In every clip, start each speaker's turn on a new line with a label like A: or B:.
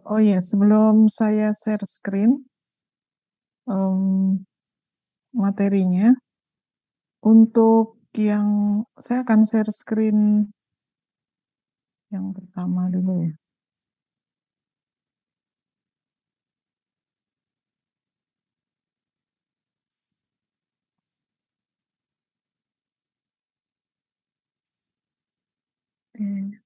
A: Oh ya, sebelum saya share screen em, materinya, untuk yang saya akan share screen yang pertama dulu ya. Oke.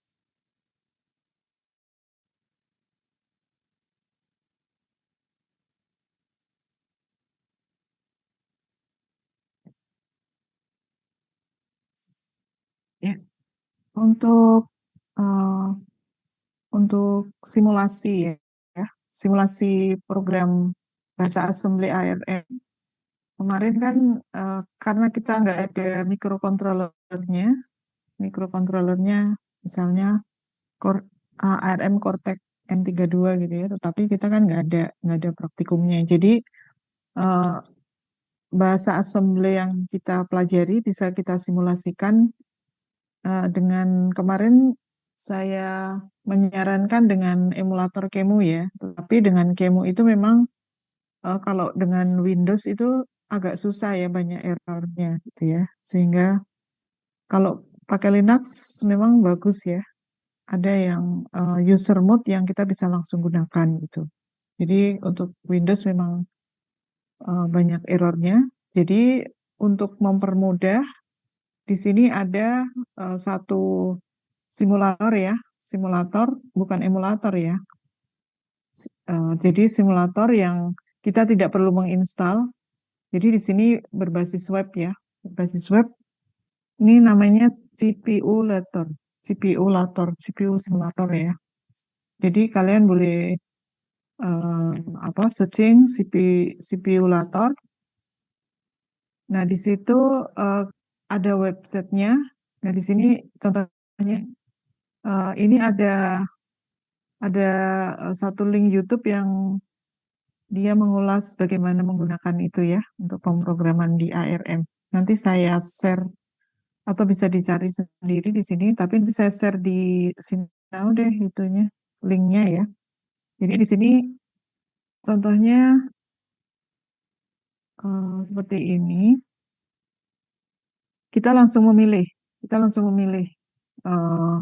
A: Ya, untuk eh, untuk simulasi ya, simulasi program bahasa assembly ARM. Kemarin kan karena kita nggak ada mikrokontrolernya misalnya ARM Cortex M32 gitu ya, tetapi kita kan nggak ada praktikumnya. Jadi eh, bahasa assembly yang kita pelajari bisa kita simulasikan dengan kemarin saya menyarankan dengan emulator Qemu ya, tetapi dengan Qemu itu memang kalau dengan Windows itu agak susah ya, banyak errornya gitu ya. Sehingga kalau pakai Linux memang bagus ya. Ada yang user mode yang kita bisa langsung gunakan gitu. Jadi untuk Windows memang banyak errornya. Jadi untuk mempermudah, di sini ada satu simulator ya, simulator bukan emulator ya. Jadi simulator yang kita tidak perlu menginstal. Jadi di sini berbasis web ya, berbasis web. Ini namanya CPU Lator, CPU Lator, CPU simulator ya. Jadi kalian boleh eh, searching CPU Lator. Nah di situ eh, ada websitenya. Nah di sini contohnya ini ada satu link YouTube yang dia mengulas bagaimana menggunakan itu ya untuk pemrograman di ARM. Nanti saya share atau bisa dicari sendiri di sini, tapi nanti saya share di sini now deh itunya, linknya ya. Jadi di sini contohnya seperti ini, kita langsung memilih, kita langsung memilih eh,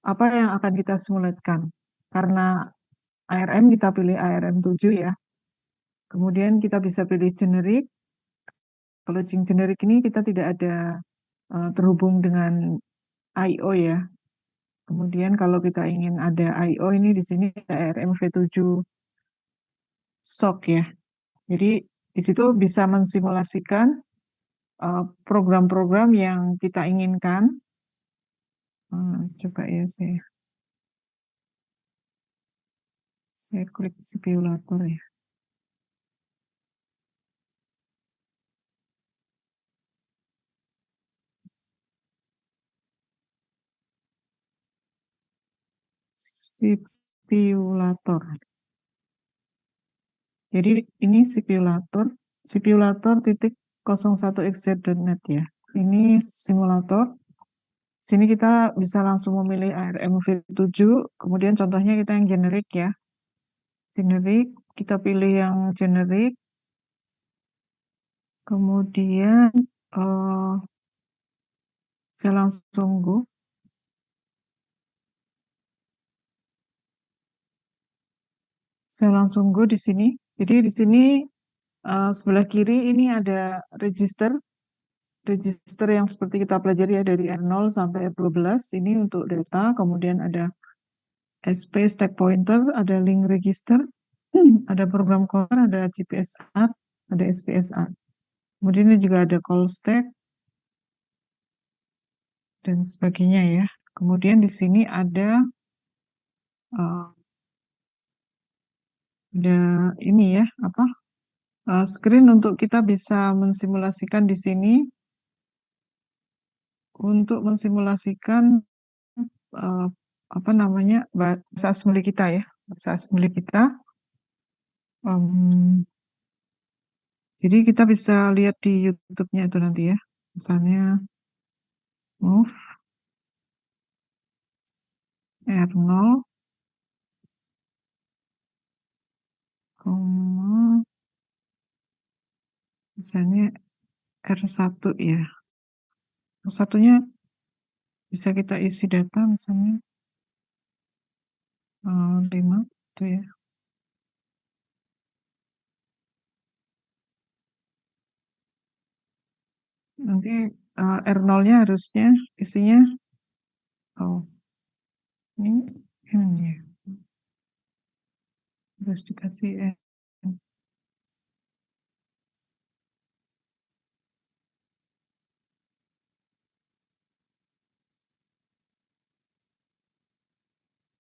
A: apa yang akan kita simulatkan. Karena ARM kita pilih ARM 7 ya. Kemudian kita bisa pilih generik. Kalau generik ini kita tidak ada terhubung dengan I/O ya. Kemudian kalau kita ingin ada I/O ini di sini ada ARM V7 SOC ya. Jadi di situ bisa mensimulasikan program-program yang kita inginkan. Coba ya saya klik simulator ya. Simulator. Jadi ini simulator titik 01xz.net ya. Ini simulator. Sini kita bisa langsung memilih ARM V7, kemudian contohnya kita yang generik ya. Generik, kita pilih yang generik, kemudian eh, saya langsung go. Saya langsung go di sini. Jadi di sini sebelah kiri ini ada register, register yang seperti kita pelajari ya dari R0 sampai R12. Ini untuk data, kemudian ada SP stack pointer, ada link register, ada program caller, ada GPSR, ada SPSR. Kemudian ini juga ada call stack dan sebagainya ya. Kemudian di sini uh, ada ini ya apa screen untuk kita bisa mensimulasikan di sini untuk mensimulasikan uh, apa namanya bahasa assembly kita ya, bahasa assembly kita. Um, jadi kita bisa lihat di YouTube-nya itu nanti ya, misalnya move R0 misalnya R1 ya. R1-nya bisa kita isi data misalnya 5 itu ya. Nanti R0-nya harusnya isinya ini ya. Harus dikasih N.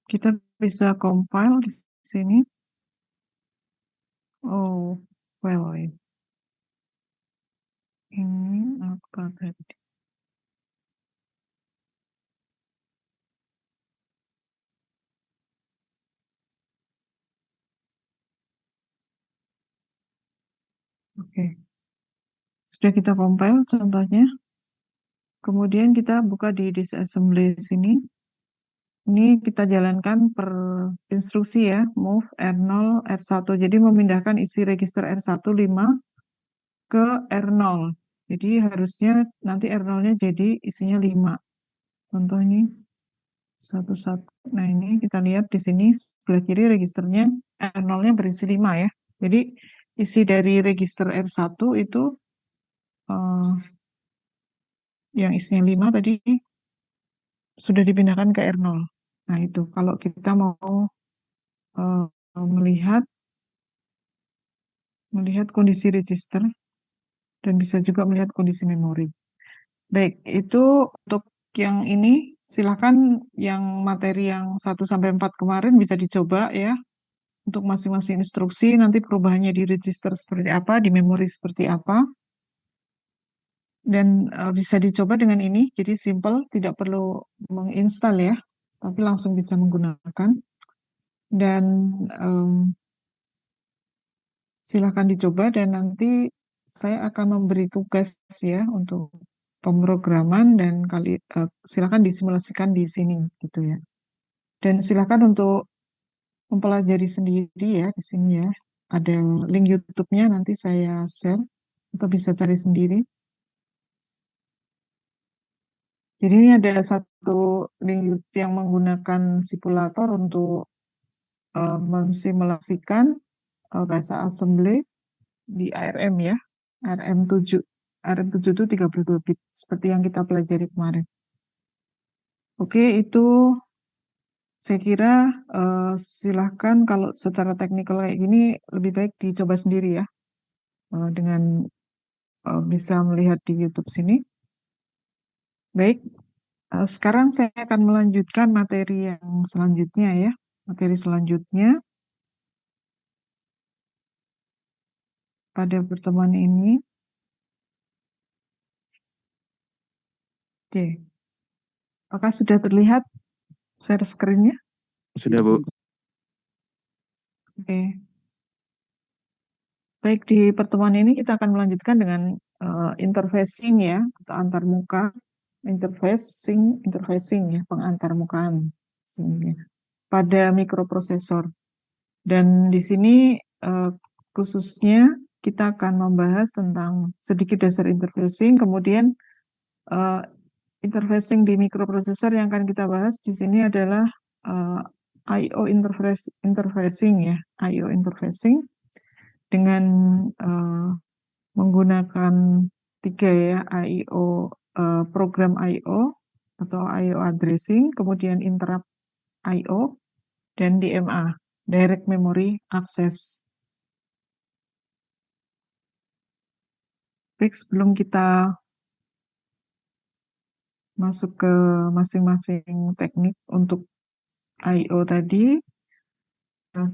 A: Kita bisa compile di sini. Well, ini apa tadi? Oke. Sudah kita compile contohnya. Kemudian kita buka di disassembly sini. Ini kita jalankan per instruksi ya, move R0, R1. Jadi memindahkan isi register R1 5 ke R0. Jadi harusnya nanti R0-nya jadi isinya 5. Contohnya 11. Nah ini kita lihat di sini sebelah kiri registernya R0-nya berisi 5 ya. Jadi isi dari register R1 itu yang isinya 5 tadi sudah dipindahkan ke R0. Nah itu kalau kita mau melihat kondisi register dan bisa juga melihat kondisi memori. Baik, itu untuk yang ini silakan yang materi yang 1 sampai 4 kemarin bisa dicoba ya. Untuk masing-masing instruksi nanti perubahannya di register seperti apa, di memori seperti apa. Dan bisa dicoba dengan ini, jadi simple, tidak perlu menginstal ya, tapi langsung bisa menggunakan. Dan silakan dicoba dan nanti saya akan memberi tugas ya untuk pemrograman dan silakan disimulasikan di sini gitu ya. Dan silakan untuk mempelajari sendiri ya di sini ya. Ada link YouTube-nya nanti saya share atau bisa cari sendiri. Jadi ini ada satu link YouTube yang menggunakan simulator untuk mensimulasikan bahasa assembly di ARM ya. ARM7. ARM7 itu 32 bit seperti yang kita pelajari kemarin. Oke, itu saya kira silahkan kalau secara teknikal kayak gini lebih baik dicoba sendiri ya. Dengan bisa melihat di YouTube sini. Baik, sekarang saya akan melanjutkan materi yang selanjutnya ya. Materi selanjutnya pada pertemuan ini. Oke, apakah sudah terlihat share screen-nya?
B: Sudah, Bu.
A: Oke. Baik, di pertemuan ini kita akan melanjutkan dengan interfacing ya, atau antarmuka. Interfacing ya, pengantarmukaan sini pada mikroprosesor. Dan di sini khususnya kita akan membahas tentang sedikit dasar interfacing, kemudian interfacing di mikroprosesor yang akan kita bahas di sini adalah I/O interfacing ya, I/O interfacing dengan menggunakan 3 ya, I/O program I/O atau I/O addressing, kemudian interrupt I/O dan DMA, direct memory access. Baik, sebelum kita masuk ke masing-masing teknik untuk I/O tadi,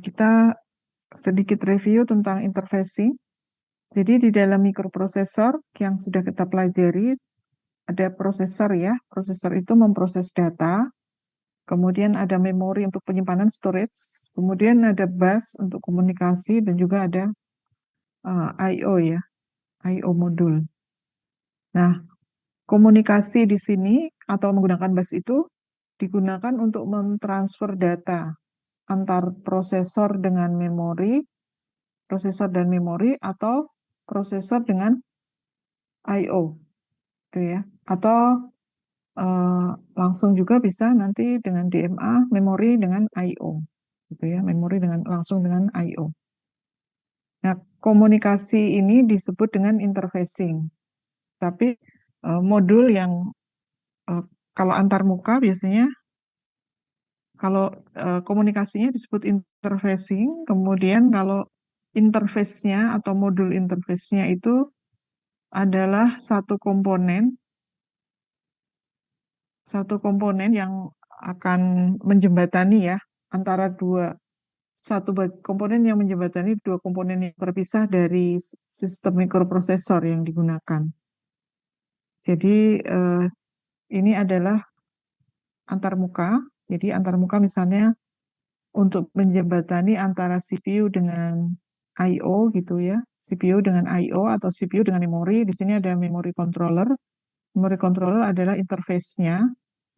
A: kita sedikit review tentang interfacing. Jadi di dalam mikroprosesor yang sudah kita pelajari, ada prosesor ya. Prosesor itu memproses data, kemudian ada memori untuk penyimpanan storage, kemudian ada bus untuk komunikasi, dan juga ada I/O ya, I/O modul. Nah, komunikasi di sini atau menggunakan bus itu digunakan untuk mentransfer data antar prosesor dengan memori prosesor dan memori, atau prosesor dengan I/O, gitu ya. Atau langsung juga bisa nanti dengan DMA, memori dengan I/O, gitu ya, memori langsung dengan I/O. Nah, komunikasi ini disebut dengan interfacing. Tapi modul yang kalau antarmuka biasanya kalau komunikasinya disebut interfacing, kemudian kalau interface-nya atau modul interface-nya itu adalah satu komponen yang akan menjembatani ya antara komponen yang menjembatani dua komponen yang terpisah dari sistem mikroprosesor yang digunakan. Jadi ini adalah antarmuka. Jadi antarmuka misalnya untuk menjembatani antara CPU dengan I/O gitu ya, CPU dengan I/O atau CPU dengan memori. Di sini ada memory controller. Memory controller adalah interface-nya.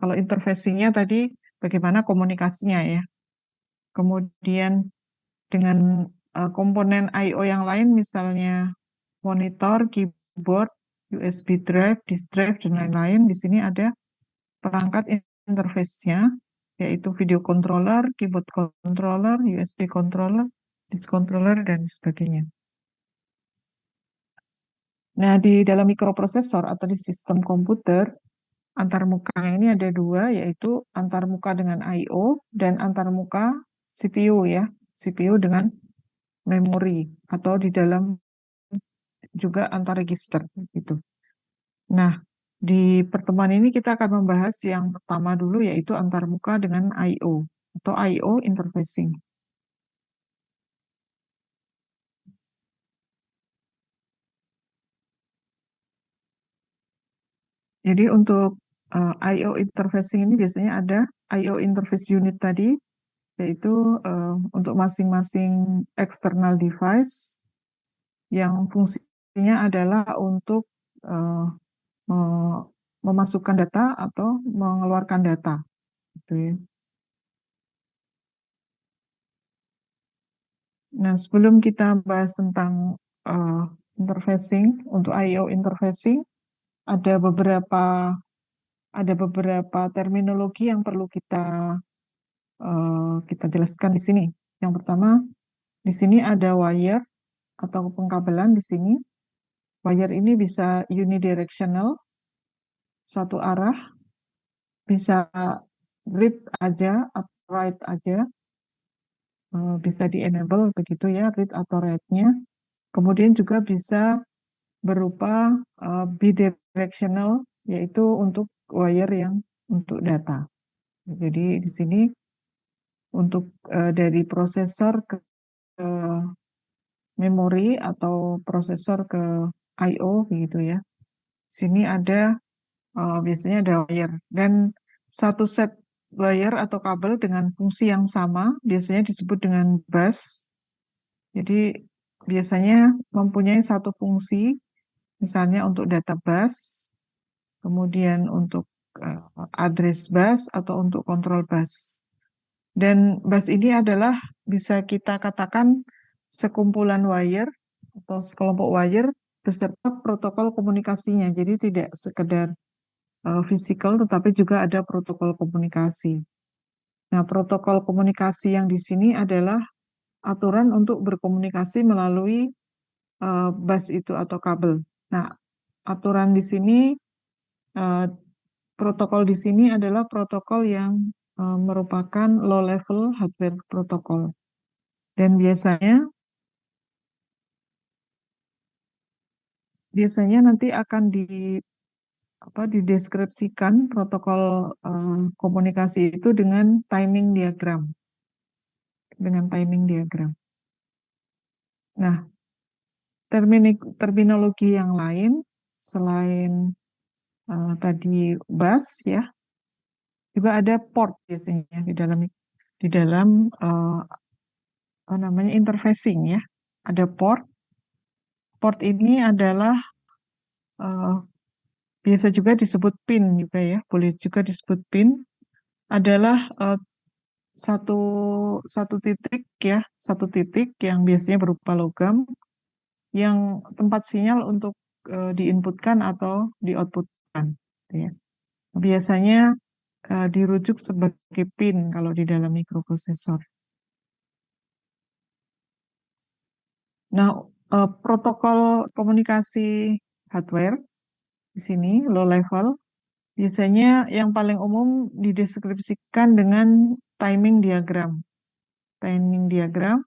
A: Kalau interfacing-nya tadi bagaimana komunikasinya ya. Kemudian dengan komponen I/O yang lain misalnya monitor, keyboard, USB drive, disk drive, dan lain-lain. Di sini ada perangkat interface-nya, yaitu video controller, keyboard controller, USB controller, disk controller, dan sebagainya. Nah, di dalam mikroprosesor atau di sistem komputer, antarmuka ini ada dua, yaitu antarmuka dengan I/O dan antarmuka CPU ya, CPU dengan memori atau di dalam juga antar register gitu. Nah, di pertemuan ini kita akan membahas yang pertama dulu yaitu antarmuka dengan I/O atau I/O interfacing. Jadi untuk I/O interfacing ini biasanya ada I/O interface unit tadi, yaitu untuk masing-masing external device yang fungsinya adalah untuk uh, memasukkan data atau mengeluarkan data, gitu ya. Nah, sebelum kita bahas tentang interfacing, untuk I/O interfacing, ada beberapa terminologi yang perlu kita jelaskan di sini. Yang pertama, di sini ada wire atau pengkabelan di sini. Wire ini bisa unidirectional, satu arah, bisa read aja atau write aja, bisa di-enable begitu ya, read atau write-nya. Kemudian juga bisa berupa bidirectional, yaitu untuk wire yang untuk data. Jadi di sini untuk dari prosesor ke memori atau prosesor ke I/O begitu ya. Sini ada biasanya ada wire dan satu set wire atau kabel dengan fungsi yang sama biasanya disebut dengan bus. Jadi biasanya mempunyai satu fungsi, misalnya untuk data bus, kemudian untuk address bus atau untuk control bus. Dan bus ini adalah bisa kita katakan sekumpulan wire atau sekelompok wire beserta protokol komunikasinya. Jadi tidak sekedar fisikal tetapi juga ada protokol komunikasi. Nah, protokol komunikasi yang di sini adalah aturan untuk berkomunikasi melalui bus itu atau kabel. Nah, aturan di sini eh, protokol di sini adalah protokol yang merupakan low level hardware protokol. Dan biasanya nanti akan dideskripsikan protokol komunikasi itu dengan timing diagram. Nah, terminologi yang lain selain tadi bus ya, juga ada port biasanya di dalam apa namanya interfacing ya. Ada port. Port ini adalah biasa juga disebut pin juga ya, boleh juga disebut pin, adalah satu satu titik ya, satu titik yang biasanya berupa logam yang tempat sinyal untuk diinputkan atau dioutputkan, ya. Biasanya dirujuk sebagai pin kalau di dalam mikroprosesor. Nah, protokol komunikasi hardware di sini low level biasanya yang paling umum dideskripsikan dengan timing diagram. Timing diagram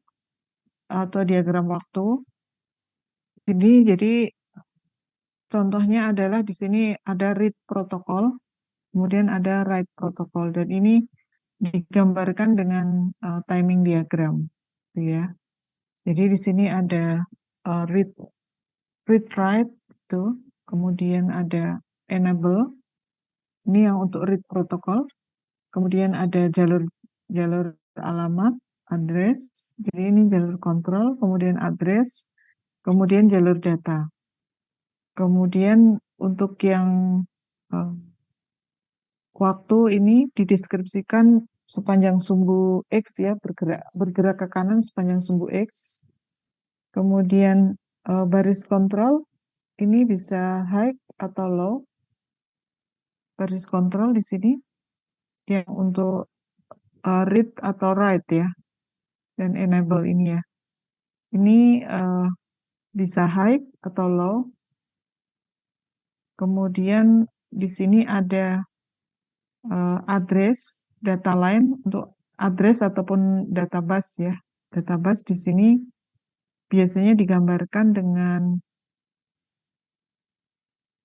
A: atau diagram waktu. Jadi contohnya adalah di sini ada read protokol, kemudian ada write protokol, dan ini digambarkan dengan timing diagram, gitu ya. Jadi di sini ada read write itu, kemudian ada enable, ini yang untuk read protokol, kemudian ada jalur jalur alamat, address, jadi ini jalur kontrol, kemudian address, kemudian jalur data. Kemudian untuk yang uh, waktu ini dideskripsikan sepanjang sumbu X ya, bergerak ke kanan sepanjang sumbu X. Kemudian baris kontrol ini bisa high atau low. Baris kontrol di sini yang untuk read atau write ya, dan enable ini ya. Ini bisa high atau low. Kemudian di sini ada address data line untuk address ataupun database ya. Database di sini biasanya digambarkan dengan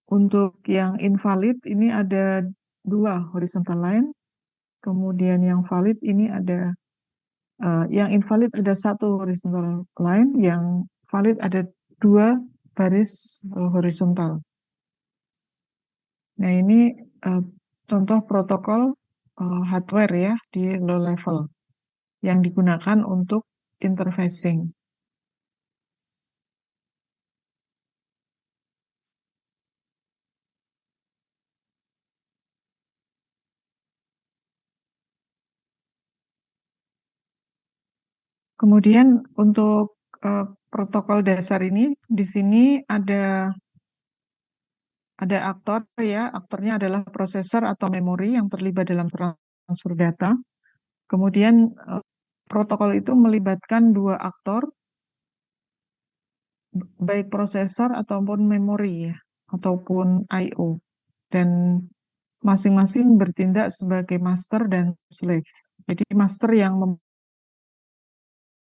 A: untuk yang invalid ini ada dua horizontal line, kemudian yang valid ini ada yang invalid ada satu horizontal line, yang valid ada dua baris horizontal. Nah ini uh, contoh protokol hardware ya di low level yang digunakan untuk interfacing. Kemudian untuk protokol dasar ini di sini ada aktor ya, aktornya adalah prosesor atau memori yang terlibat dalam transfer data. Kemudian protokol itu melibatkan dua aktor, baik prosesor ataupun memori ya, ataupun I/O, dan masing-masing bertindak sebagai master dan slave. Jadi master yang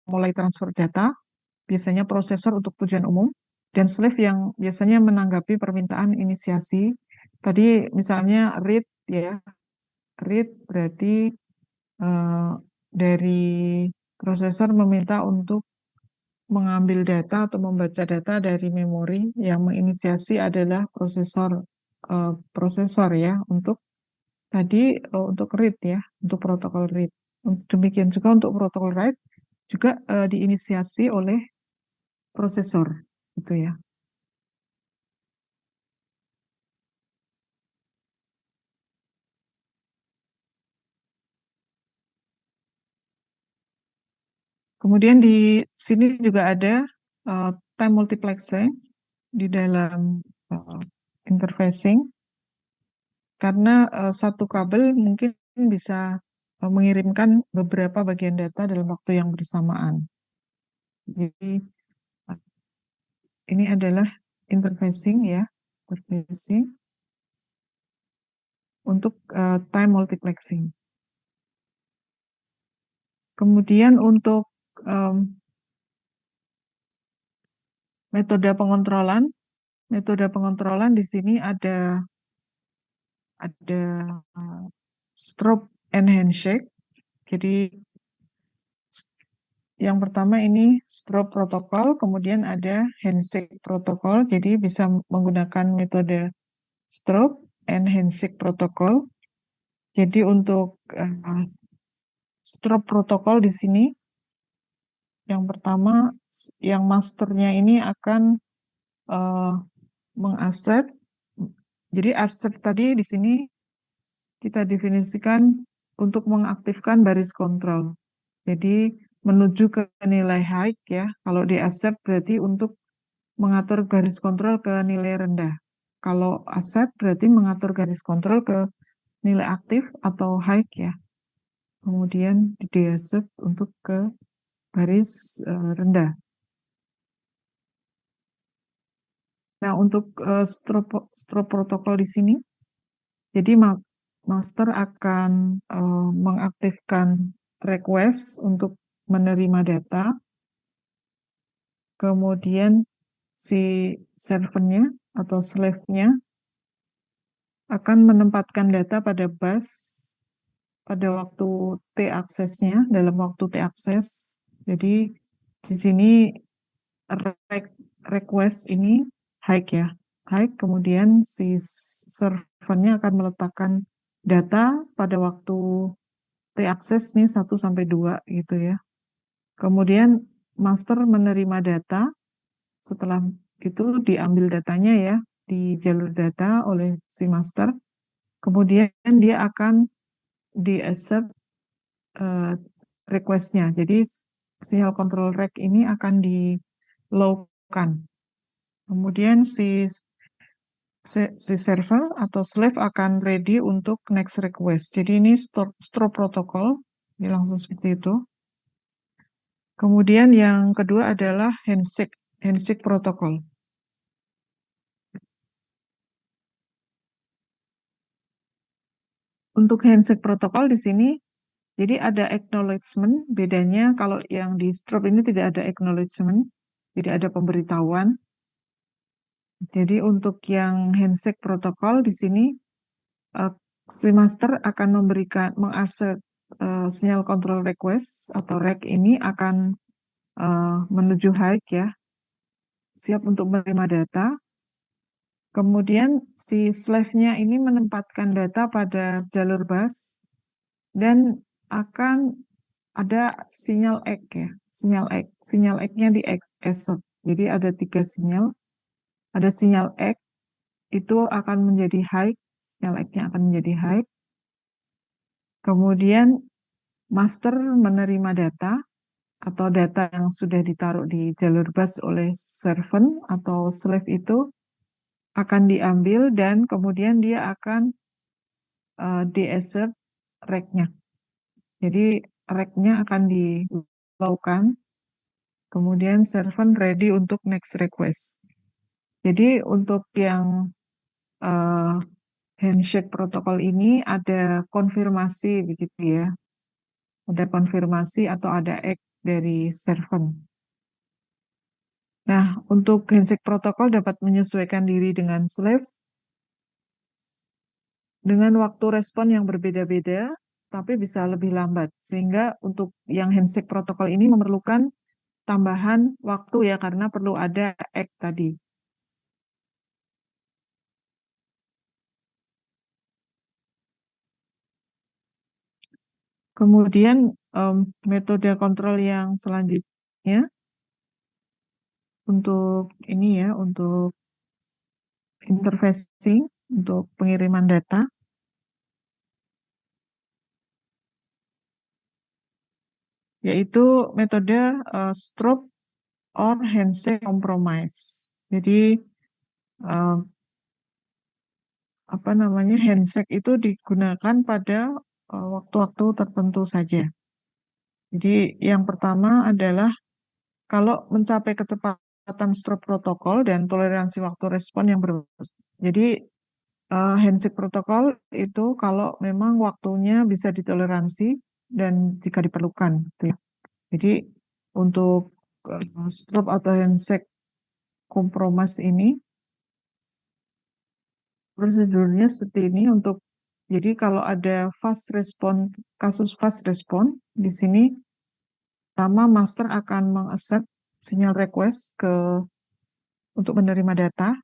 A: memulai transfer data, biasanya prosesor untuk tujuan umum, dan slave yang biasanya menanggapi permintaan inisiasi. Tadi misalnya read ya, read berarti dari prosesor meminta untuk mengambil data atau membaca data dari memori, yang menginisiasi adalah prosesor ya, untuk tadi untuk read ya, untuk protokol read. Demikian juga untuk protokol write juga diinisiasi oleh prosesor gitu ya. Kemudian di sini juga ada time multiplexing di dalam uh, interfacing, karena satu kabel mungkin bisa mengirimkan beberapa bagian data dalam waktu yang bersamaan. Jadi ini adalah interfacing ya, interfacing untuk time multiplexing. Kemudian untuk metode pengontrolan di sini ada strobe and handshake. Jadi yang pertama ini strobe protokol, kemudian ada handshake protokol. Jadi bisa menggunakan metode strobe and handshake protokol. Jadi untuk strobe protokol di sini, yang pertama, yang masternya ini akan mengaccept. Jadi accept tadi di sini kita definisikan untuk mengaktifkan baris kontrol. Jadi menuju ke nilai high ya. Kalau di accept berarti untuk mengatur garis kontrol ke nilai rendah. Kalau accept berarti mengatur garis kontrol ke nilai aktif atau high ya. Kemudian di deaccept untuk ke baris rendah. Nah, untuk strobe protokol di sini, jadi master akan mengaktifkan request untuk menerima data, kemudian si servernya atau slave-nya akan menempatkan data pada bus pada waktu T aksesnya, dalam waktu T akses. Jadi di sini request ini high ya, high, kemudian si servernya akan meletakkan data pada waktu T akses nih 1 sampai 2 gitu ya. Kemudian master menerima data, setelah itu diambil datanya ya di jalur data oleh si master. Kemudian dia akan di accept request-nya. Jadi sinyal control rec ini akan di low-kan. Kemudian si server atau slave akan ready untuk next request. Jadi ini store protocol, ini langsung seperti itu. Kemudian yang kedua adalah handshake protocol. Untuk handshake protokol di sini, jadi ada acknowledgement, bedanya kalau yang di strobe ini tidak ada acknowledgement, tidak ada pemberitahuan. Jadi untuk yang handshake protokol di sini, si master akan mengaccept sinyal control request atau rec ini akan menuju high ya, siap untuk menerima data. Kemudian si slave-nya ini menempatkan data pada jalur bus dan akan ada sinyal egg ya, sinyal egg-nya di accept. Jadi ada 3 sinyal, ada sinyal egg itu akan menjadi high, sinyal egg-nya akan menjadi high. Kemudian master menerima data atau data yang sudah ditaruh di jalur bus oleh servant atau slave itu akan diambil dan kemudian dia akan di-accept rec-nya. Jadi rec-nya akan dilakukan, kemudian servant ready untuk next request. Jadi untuk yang handshake protokol ini ada konfirmasi begitu ya. Ada konfirmasi atau ada act dari servant. Nah, untuk handshake protokol dapat menyesuaikan diri dengan slave dengan waktu respon yang berbeda-beda, tapi bisa lebih lambat. Sehingga untuk yang handshake protokol ini memerlukan tambahan waktu ya, karena perlu ada act tadi. Kemudian metode kontrol yang selanjutnya untuk ini ya, untuk interfacing, untuk pengiriman data, yaitu metode strobe or handshake compromise. Jadi apa namanya, handshake itu digunakan pada waktu-waktu tertentu saja. Jadi yang pertama adalah kalau mencapai kecepatan strobe protokol dan toleransi waktu respon yang jadi handshake protokol itu kalau memang waktunya bisa ditoleransi dan jika diperlukan, gitu ya. Jadi untuk strobe atau handshake compromise ini prosedurnya seperti ini untuk jadi kalau ada fast respon, kasus fast respon di sini pertama master akan mengaccept sinyal request untuk menerima data.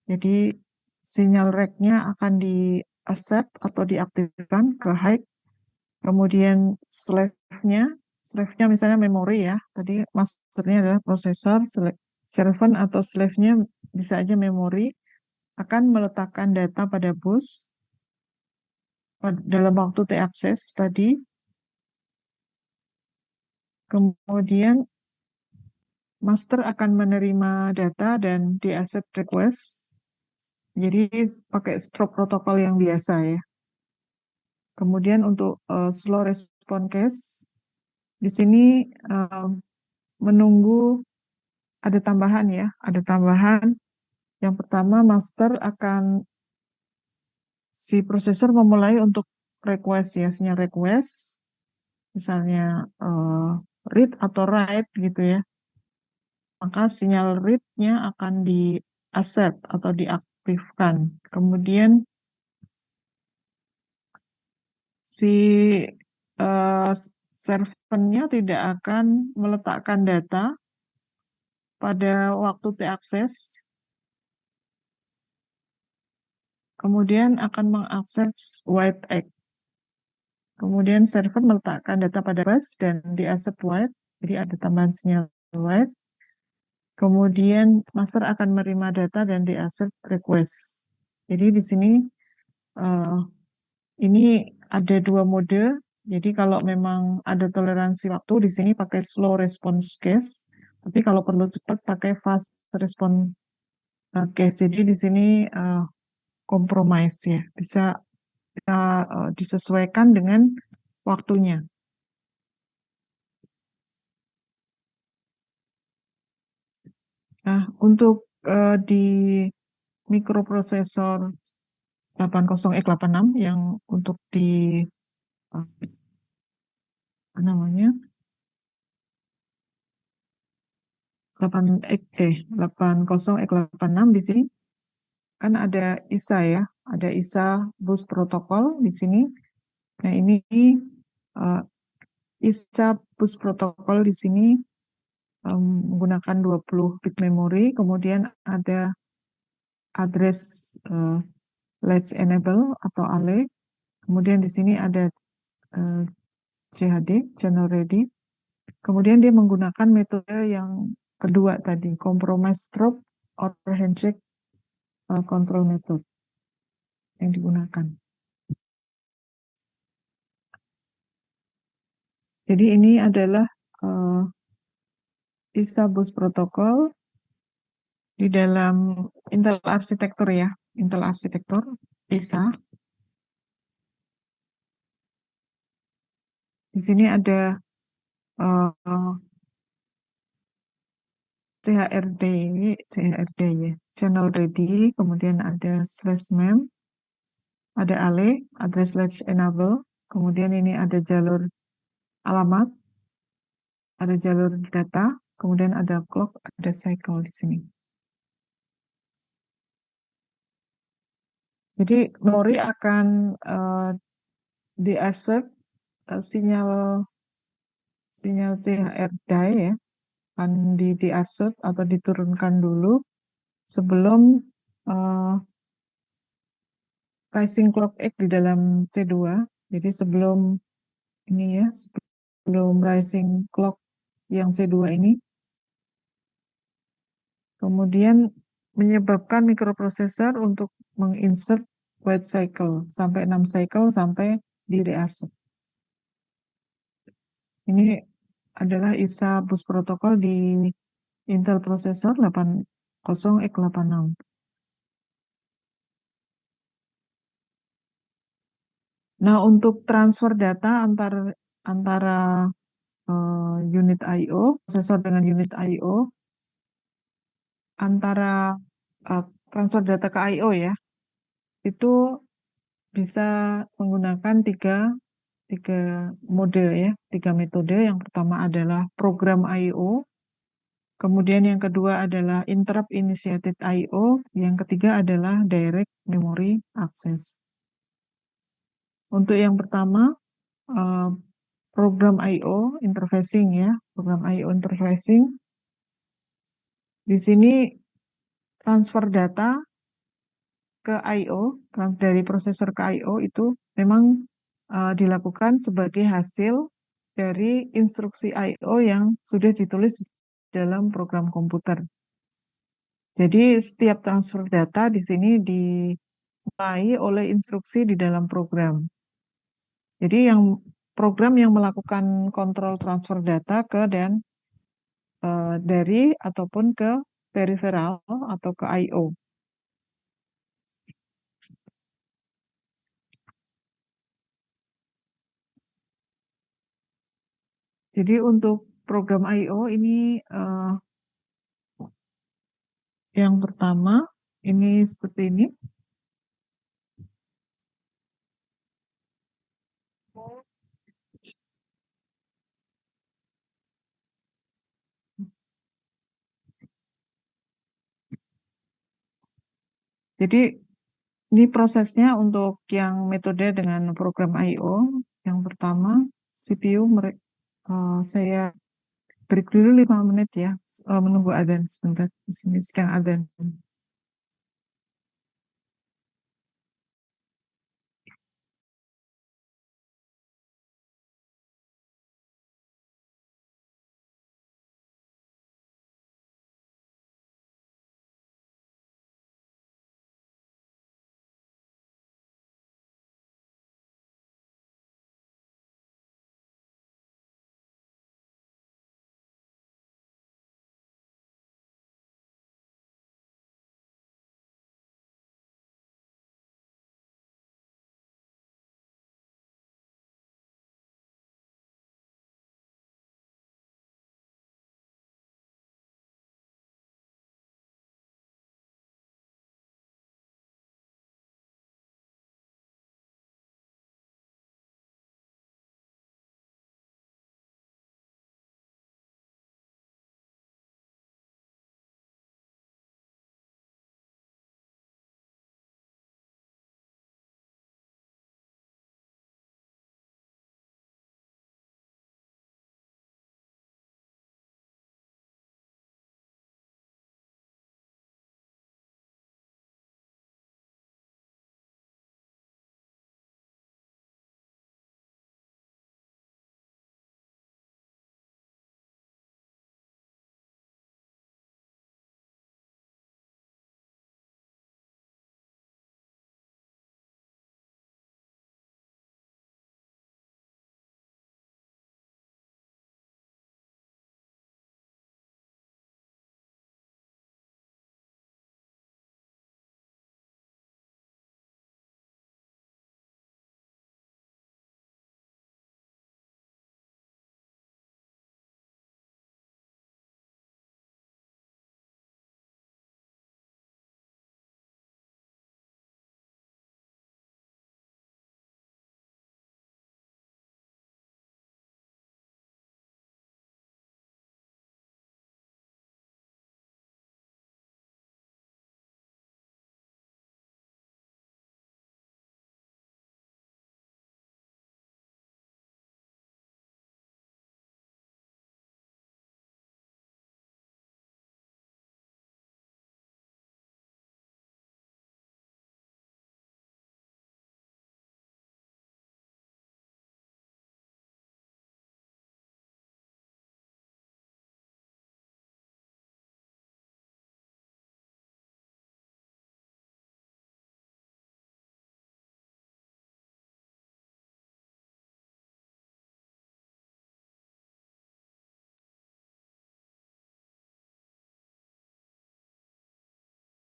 A: Jadi sinyal rec-nya akan di accept atau diaktifkan ke high. Kemudian slave-nya misalnya memori ya. Tadi masternya adalah prosesor, servant atau slave-nya bisa aja memori, akan meletakkan data pada bus. dalam waktu T-akses tadi. Kemudian master akan menerima data dan di accept request. Jadi pakai stroke protokol yang biasa ya. Kemudian untuk slow response case, di sini menunggu ada tambahan ya, ada tambahan. Yang pertama, master akan si prosesor memulai untuk request ya, sinyal request, misalnya read atau write gitu ya. Maka sinyal read-nya akan di accept atau diaktifkan. Kemudian si servernya tidak akan meletakkan data pada waktu T-akses, kemudian akan mengakses write act. Kemudian server meletakkan data pada bus dan di accept write, jadi ada tambahan sinyal write. Kemudian master akan menerima data dan di accept request. Jadi di sini ini ada dua mode. Jadi kalau memang ada toleransi waktu di sini pakai slow response case, tapi kalau perlu cepat pakai fast response case. Jadi di sini compromise ya, bisa disesuaikan dengan waktunya. Nah, untuk di mikroprosesor 80X86 yang untuk di apa namanya 80X86 di sini kan ada ISA ya, ada ISA bus protokol di sini. Nah, ini ISA bus protokol di sini menggunakan 20 bit memori, kemudian ada address latch enable atau ALE. Kemudian di sini ada CHD, channel ready. Kemudian dia menggunakan metode yang kedua tadi, compromise strobe or handshake control method yang digunakan. Jadi ini adalah ISA bus protokol di dalam Intel arsitektur ya, Intel arsitektur ISA. Di sini ada CHRD ya, channel ready, kemudian ada slash mem, ada ALE, address latch enable, kemudian ini ada jalur alamat, ada jalur data, kemudian ada clock, ada cycle di sini. Jadi memori akan di-accept sinyal CHRD ya, akan di-accept atau diturunkan dulu sebelum rising clock X di dalam C2. Jadi sebelum ini ya, sebelum rising clock yang C2 ini, kemudian menyebabkan mikroprosesor untuk menginsert wait cycle sampai 6 cycle sampai di reaccept. Ini adalah ISA bus protokol di Intel prosesor 80X86. Nah, untuk transfer data antara unit I/O, prosesor dengan unit I/O, antara transfer data ke I/O ya, itu bisa menggunakan tiga mode ya, tiga metode. Yang pertama adalah program I/O, kemudian yang kedua adalah interrupt initiated I/O, yang ketiga adalah direct memory access. Untuk yang pertama, program I/O interfacing ya, program I/O interfacing. Di sini transfer data ke I/O, dari prosesor ke I/O itu memang dilakukan sebagai hasil dari instruksi I/O yang sudah ditulis dalam program komputer. Jadi setiap transfer data di sini dimulai oleh instruksi di dalam program. Jadi yang program yang melakukan kontrol transfer data ke dan dari ataupun ke peripheral atau ke I/O. Jadi untuk program I/O ini yang pertama ini seperti ini. Jadi ini prosesnya untuk yang metode dengan program I/O. Yang pertama CPU saya break dulu 5 menit ya, menunggu adzan sebentar. Di sini sekarang adzan.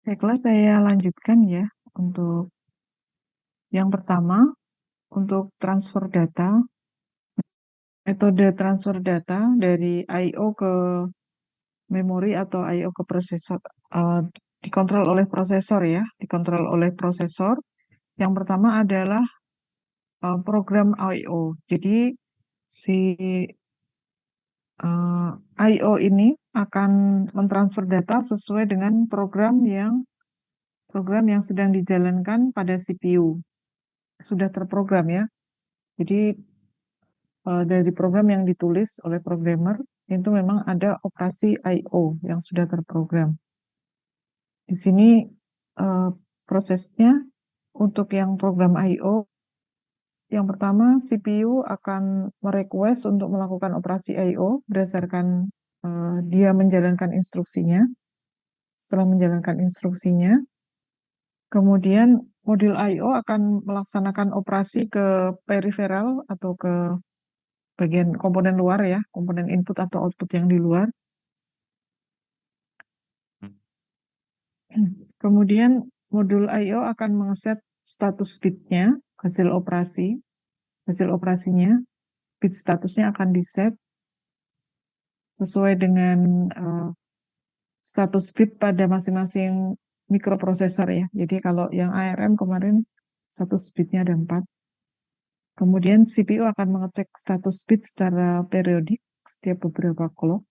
A: Baiklah, saya lanjutkan ya untuk yang pertama, untuk transfer data, metode transfer data dari I/O ke memori atau I/O ke prosesor, dikontrol oleh prosesor ya, dikontrol oleh prosesor. Yang pertama adalah program I/O. Jadi si I/O ini akan mentransfer data sesuai dengan program yang sedang dijalankan pada CPU. Sudah terprogram ya. Jadi dari program yang ditulis oleh programmer itu memang ada operasi I/O yang sudah terprogram. Di sini eh, prosesnya untuk yang program I/O, yang pertama CPU akan merequest untuk melakukan operasi I/O berdasarkan dia menjalankan instruksinya. Setelah menjalankan instruksinya, kemudian modul I/O akan melaksanakan operasi ke peripheral atau ke bagian komponen luar ya, komponen input atau output yang di luar. Kemudian modul I/O akan mengeset status bitnya, hasil operasinya, bit statusnya akan diset sesuai dengan status bit pada masing-masing mikroprosesor ya. Jadi kalau yang ARM kemarin status bitnya ada 4. Kemudian CPU akan mengecek status bit secara periodik setiap beberapa clock.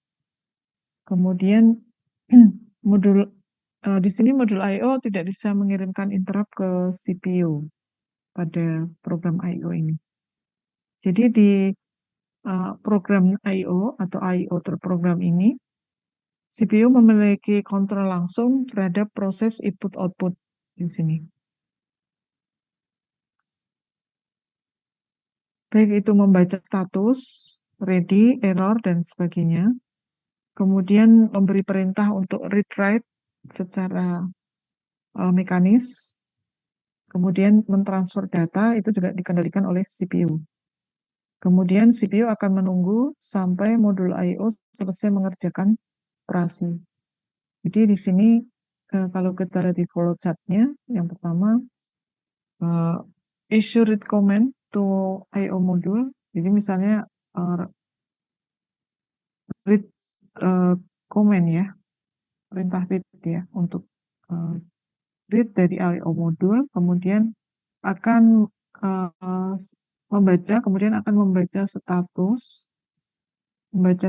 A: Kemudian modul di sini modul I/O tidak bisa mengirimkan interrupt ke CPU pada program I/O ini. Jadi di program I/O atau I/O terprogram ini, CPU memiliki kontrol langsung terhadap proses input-output di sini. Baik itu membaca status, ready, error, dan sebagainya. Kemudian memberi perintah untuk read-write secara mekanis. Kemudian mentransfer data itu juga dikendalikan oleh CPU. Kemudian CPU akan menunggu sampai modul I/O selesai mengerjakan operasi. Jadi di sini kalau kita lihat di flow chart-nya, yang pertama issue read command to I/O module. Jadi misalnya read command ya, perintah read ya untuk read dari I/O modul, kemudian akan kemudian akan membaca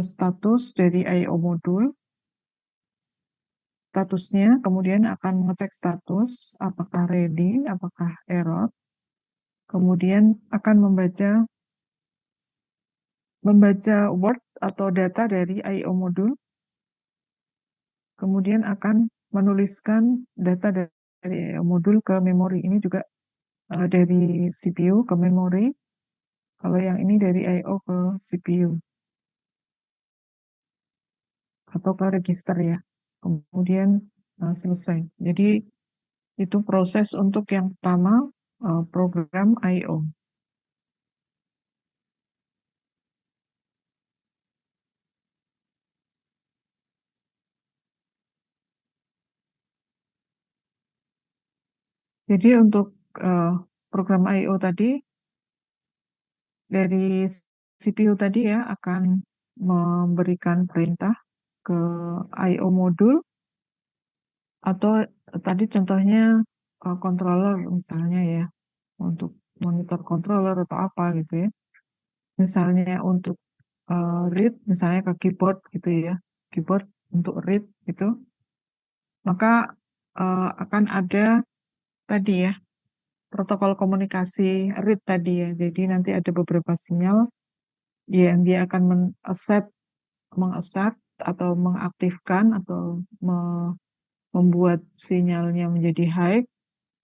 A: status dari I/O modul, statusnya, kemudian akan mengecek status, apakah ready, apakah error, kemudian akan membaca word atau data dari I/O modul, kemudian akan menuliskan data dari I/O modul ke memori. Ini juga dari CPU ke memori, kalau yang ini dari I/O ke CPU atau ke register ya. Kemudian selesai. Jadi itu proses untuk yang pertama program I/O. Jadi untuk program I/O tadi dari CPU tadi ya akan memberikan perintah ke I/O modul atau tadi contohnya controller misalnya ya, untuk monitor controller atau apa gitu ya. Misalnya untuk read misalnya ke keyboard gitu ya, keyboard untuk read gitu, maka akan ada tadi ya protokol komunikasi read tadi ya. Jadi nanti ada beberapa sinyal yang dia akan mengaccept atau mengaktifkan atau membuat sinyalnya menjadi high,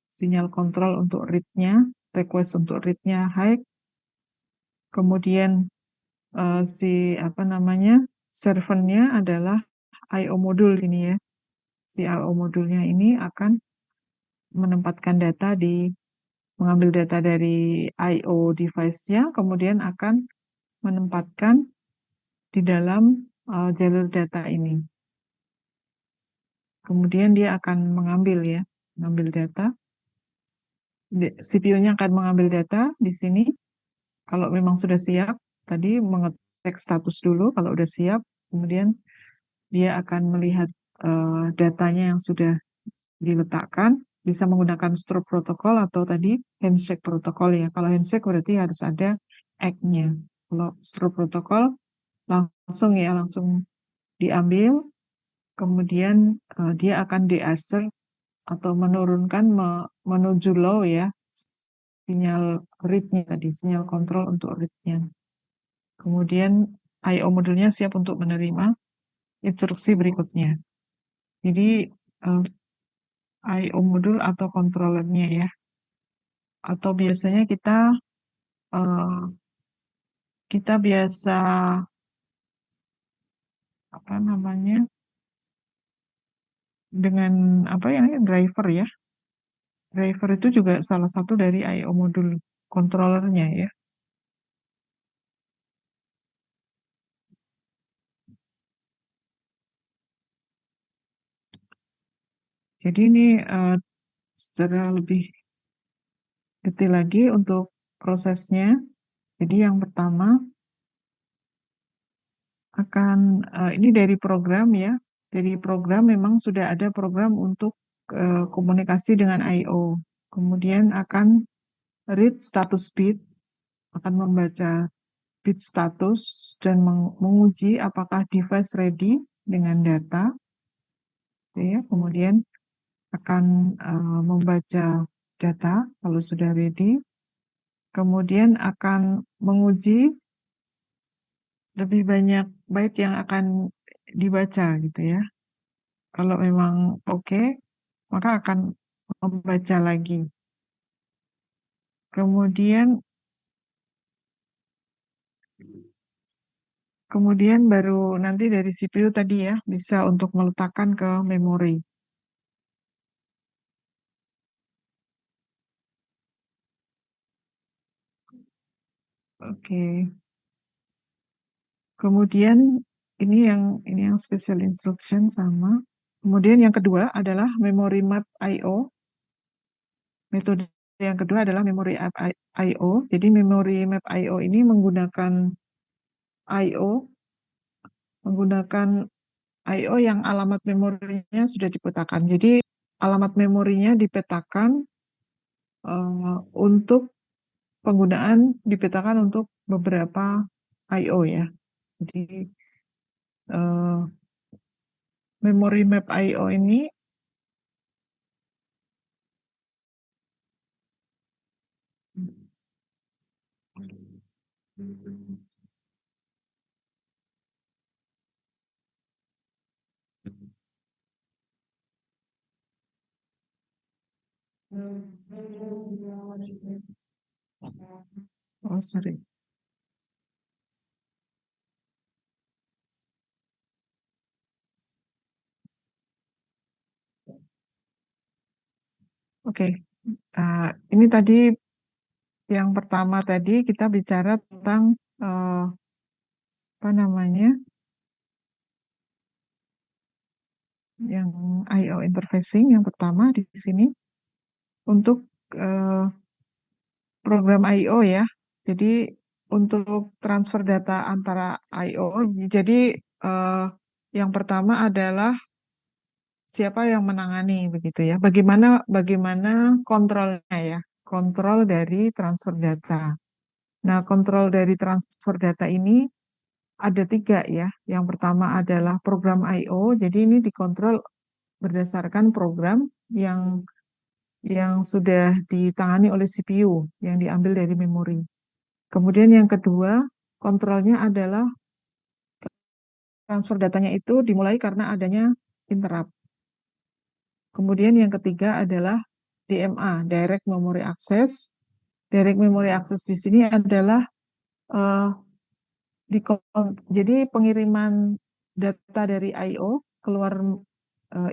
A: sinyal kontrol untuk read-nya, request untuk read-nya high, kemudian si apa namanya servernya adalah I/O modul ini ya. Si I/O modulnya ini akan menempatkan data mengambil data dari I/O device-nya, kemudian akan menempatkan di dalam jalur data ini. Kemudian dia akan mengambil data. CPU-nya akan mengambil data di sini. Kalau memang sudah siap, tadi mengecek status dulu. Kalau sudah siap, kemudian dia akan melihat datanya yang sudah diletakkan, bisa menggunakan strobe protokol atau tadi handshake protokol ya. Kalau handshake berarti harus ada ACK-nya. Kalau strobe protokol langsung diambil, kemudian dia akan di-assert atau menurunkan menuju low ya, sinyal read-nya tadi, sinyal kontrol untuk read-nya. Kemudian I/O modulnya siap untuk menerima instruksi berikutnya. Jadi I/O modul atau controllernya ya. Atau biasanya kita biasa apa namanya dengan apa ya driver ya. driver itu juga salah satu dari I/O modul controllernya ya. Jadi ini secara lebih detail lagi untuk prosesnya. Jadi yang pertama ini dari program ya. Dari program memang sudah ada program untuk komunikasi dengan I/O. Kemudian akan read status bit, akan membaca bit status dan menguji apakah device ready dengan data. Gitu ya. Kemudian akan membaca data kalau sudah ready. Kemudian akan menguji lebih banyak byte yang akan dibaca gitu ya. Kalau memang oke, maka akan membaca lagi. Kemudian kemudian baru nanti dari CPU tadi ya bisa untuk meletakkan ke memori. Oke. Kemudian ini yang special instruction sama. Kemudian yang kedua adalah memory map I/O. Metode yang kedua adalah memory map I/O. Jadi memory map I/O ini menggunakan I/O, menggunakan I/O yang alamat memorinya sudah dipetakan. Jadi alamat memorinya dipetakan untuk penggunaan dipetakan untuk beberapa I/O ya. Jadi memory map I/O ini oh sorry. Oke. Ini tadi yang pertama tadi kita bicara tentang apa namanya yang I/O interfacing yang pertama di sini untuk eh, program I/O ya. Jadi untuk transfer data antara I/O, jadi eh, yang pertama adalah siapa yang menangani begitu ya. Bagaimana bagaimana kontrolnya ya, kontrol dari transfer data. Nah, kontrol dari transfer data ini ada tiga ya. Yang pertama adalah program I/O, jadi ini dikontrol berdasarkan program yang sudah ditangani oleh CPU yang diambil dari memori. Kemudian yang kedua, kontrolnya adalah transfer datanya itu dimulai karena adanya interrupt. Kemudian yang ketiga adalah DMA, Direct Memory Access. Direct Memory Access di sini adalah eh, jadi pengiriman data dari I/O keluar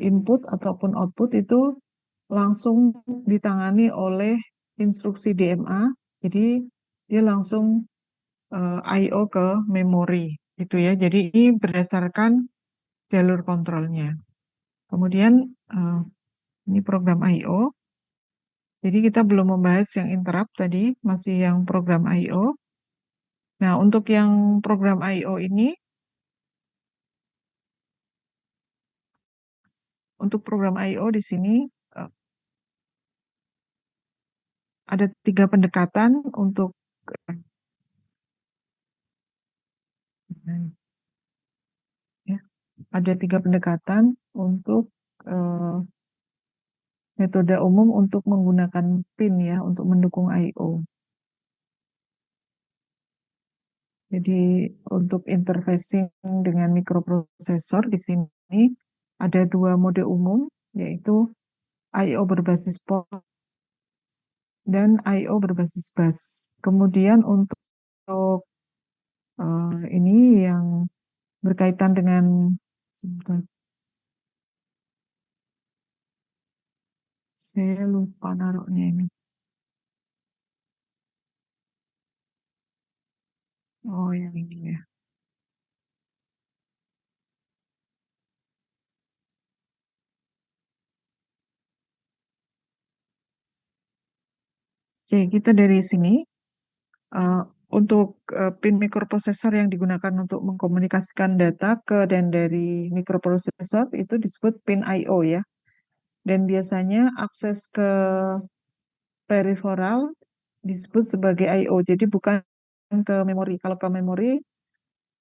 A: input ataupun output itu langsung ditangani oleh instruksi DMA. Jadi dia langsung I/O ke memori gitu ya. Jadi ini berdasarkan jalur kontrolnya. Kemudian ini program I/O. Jadi kita belum membahas yang interrupt tadi, masih yang program I/O. Nah, untuk yang program I/O ini, untuk program I/O di sini eh, ada tiga pendekatan untuk ya, ada tiga pendekatan untuk eh, metode umum untuk menggunakan PIN ya untuk mendukung I/O. Jadi untuk interfacing dengan mikroprosesor di sini ada dua mode umum yaitu I/O berbasis port dan I/O berbasis bus. Kemudian untuk ini yang berkaitan dengan sebentar, Saya lupa naruhnya ini. Oh, yang ini ya. Oke, kita dari sini. uh, untuk pin mikroprosesor yang digunakan untuk mengkomunikasikan data ke dan dari mikroprosesor itu disebut pin I/O ya. Dan biasanya akses ke peripheral disebut sebagai I/O. Jadi bukan ke memori. Kalau ke memori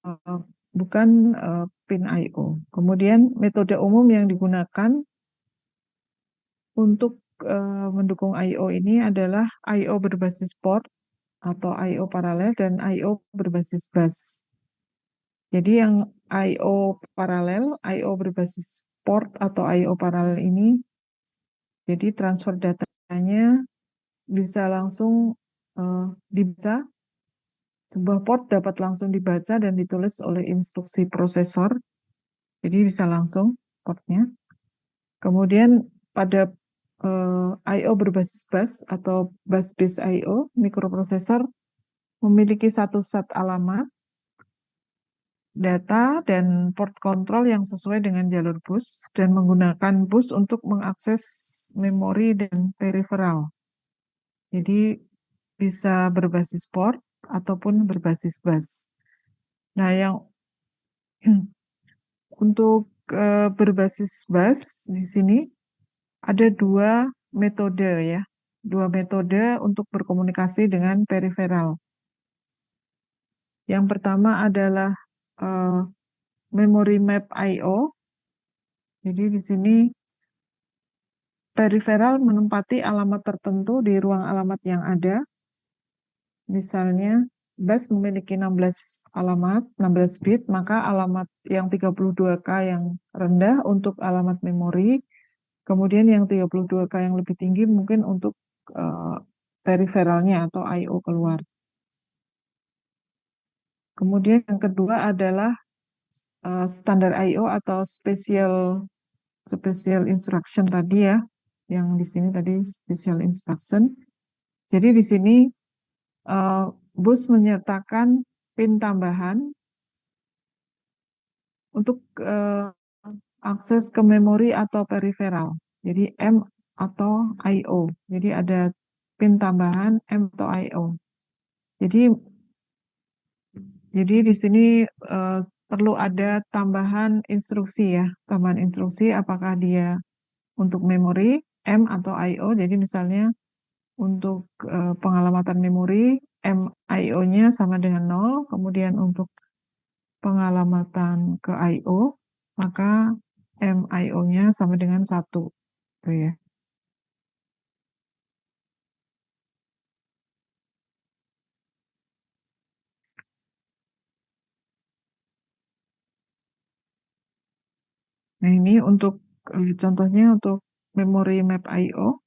A: uh, bukan pin I/O. Kemudian metode umum yang digunakan untuk mendukung I/O ini adalah I/O berbasis port atau I/O paralel dan I/O berbasis bus. Jadi yang I/O paralel, I/O berbasis port atau I/O paralel ini, jadi transfer datanya bisa langsung dibaca. Sebuah port dapat langsung dibaca dan ditulis oleh instruksi prosesor. Jadi bisa langsung portnya. Kemudian pada I/O berbasis bus atau bus-based I/O, mikroprosesor memiliki satu set alamat data dan port kontrol yang sesuai dengan jalur bus dan menggunakan bus untuk mengakses memori dan peripheral. Jadi bisa berbasis port ataupun berbasis bus. Nah, yang untuk berbasis bus di sini ada dua metode ya. Dua metode untuk berkomunikasi dengan peripheral. Yang pertama adalah memory map I/O. Jadi di sini peripheral menempati alamat tertentu di ruang alamat yang ada. Misalnya, bus memiliki 16 alamat, 16 bit, maka alamat yang 32K yang rendah untuk alamat memori, kemudian yang 32K yang lebih tinggi mungkin untuk peripheralnya atau I/O keluar. Kemudian yang kedua adalah standar I/O atau special instruction tadi ya, yang di sini tadi special instruction. Jadi di sini bus menyertakan pin tambahan untuk akses ke memori atau peripheral. Jadi M atau I/O. Jadi ada pin tambahan M atau I/O. Jadi di sini uh, perlu ada tambahan instruksi ya. Tambahan instruksi apakah dia untuk memori M atau I/O. Jadi misalnya untuk pengalamatan memori MIO-nya sama dengan 0, kemudian untuk pengalamatan ke I/O maka MIO-nya sama dengan 1. Gitu ya. Nah, ini untuk contohnya untuk memory map I/O.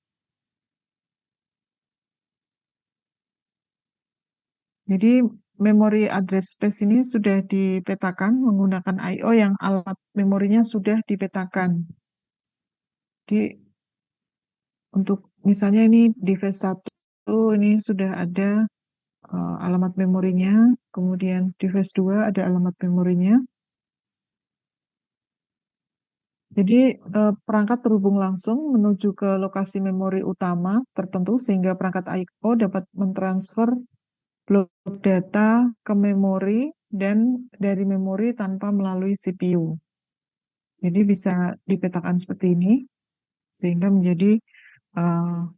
A: Jadi memori address space ini sudah dipetakan menggunakan I/O yang alat memorinya sudah dipetakan. Jadi untuk misalnya ini device 1 ini sudah ada alamat memorinya, kemudian device 2 ada alamat memorinya. Jadi perangkat terhubung langsung menuju ke lokasi memori utama tertentu sehingga perangkat I/O dapat mentransfer blok data ke memori dan dari memori tanpa melalui CPU. Jadi bisa dipetakan seperti ini sehingga menjadi uh,